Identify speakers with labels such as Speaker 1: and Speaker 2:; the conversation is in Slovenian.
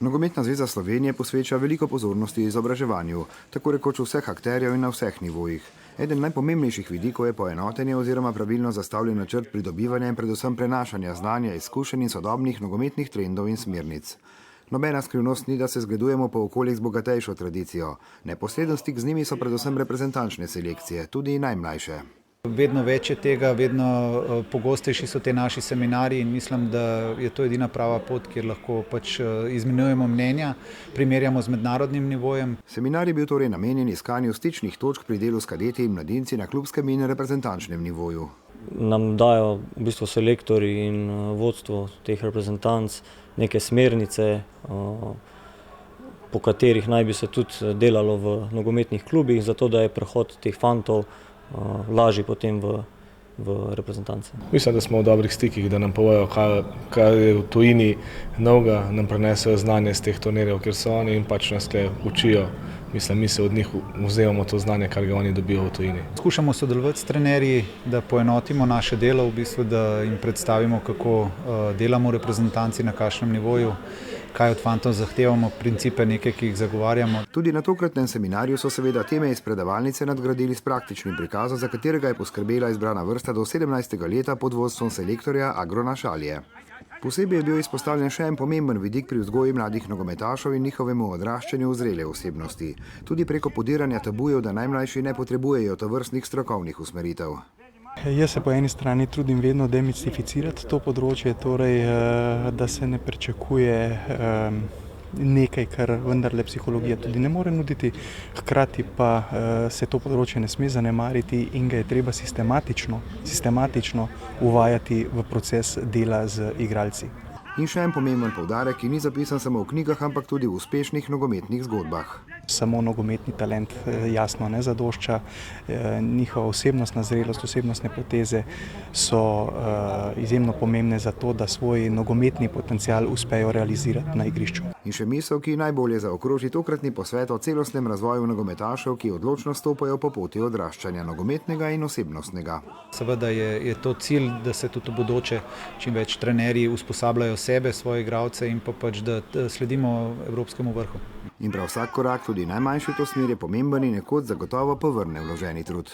Speaker 1: Nogometna zveza Slovenije posveča veliko pozornosti izobraževanju, tako rekoč vseh akterjev in na vseh nivojih. Eden najpomembnejših vidikov je poenotenje oziroma pravilno zastavljen načrt pridobivanja in predvsem prenašanja znanja, izkušenj in sodobnih nogometnih trendov in smernic. Nobena skrivnost ni, da se zgledujemo po okoljih z bogatejšo tradicijo. Neposreden stik z njimi so predvsem reprezentančne selekcije, tudi najmlajše.
Speaker 2: Vedno več je tega, vedno pogostejši so te naši seminarji in mislim, da je to edina prava pot, kjer lahko izmenjujemo mnenja, primerjamo z mednarodnim nivojem.
Speaker 1: Seminar je bil torej namenjen iskanju stičnih točk pri delu s kadeti in mladinci na klubskem in reprezentančnem nivoju.
Speaker 3: Nam dajo v bistvu selektorji in vodstvo teh reprezentanc neke smernice, po katerih naj bi se tudi delalo v nogometnih klubih, zato da je prehod teh fantov lažji potem v reprezentance.
Speaker 4: Mislim, da smo v dobrih stikih, da nam povejo, kaj je v tujini novega, nam prenesejo znanje z teh turnirjev, kjer so oni in pač nas tukaj učijo. Mislim, mi se od njih vzemamo to znanje, kar ga oni dobijo v tujini.
Speaker 2: Skušamo sodelovati s trenerji, da poenotimo naše delo, v bistvu, da jim predstavimo, kako delamo v reprezentanci, na kakšnem nivoju, kaj od fantov zahtevamo, principe neke, ki jih zagovarjamo.
Speaker 1: Tudi na tokratnem seminarju so seveda teme iz predavalnice nadgradili s praktičnim prikazom, za katerega je poskrbela izbrana vrsta do 17. leta pod vodstvom selektorja Agrona Šalje. Posebej je bil izpostavljen še en pomemben vidik pri vzgoji mladih nogometašev in njihovemu odraščanju v zrele osebnosti. Tudi preko podiranja tabujev, da najmlajši ne potrebujejo tovrstnih strokovnih usmeritev.
Speaker 5: Jaz se po eni strani trudim vedno demistificirati to področje, torej da se ne pričakuje nekaj, kar vendarle psihologija tudi ne more nuditi, hkrati pa se to področje ne sme zanemariti in ga je treba sistematično uvajati v proces dela z igralci.
Speaker 1: In še en pomemben poudarek, ki ni zapisan samo v knjigah, ampak tudi v uspešnih nogometnih zgodbah.
Speaker 5: Samo nogometni talent jasno ne zadošča, njihova osebnostna zrelost, osebnostne poteze so izjemno pomembne za to, da svoj nogometni potencial uspejo realizirati na igrišču.
Speaker 1: In še misel, ki najbolje zaokroži tokratni posvet o celostnem razvoju nogometašev, ki odločno stopajo po poti odraščanja nogometnega in osebnostnega.
Speaker 2: Seveda je to cilj, da se tudi v bodoče čim več trenerji usposabljajo sebe, svoje igralce in pa pač, da sledimo evropskemu vrhu.
Speaker 1: In prav vsak korak, tudi najmanjši v to smer, je pomemben in nekoč zagotovo povrne vloženi trud.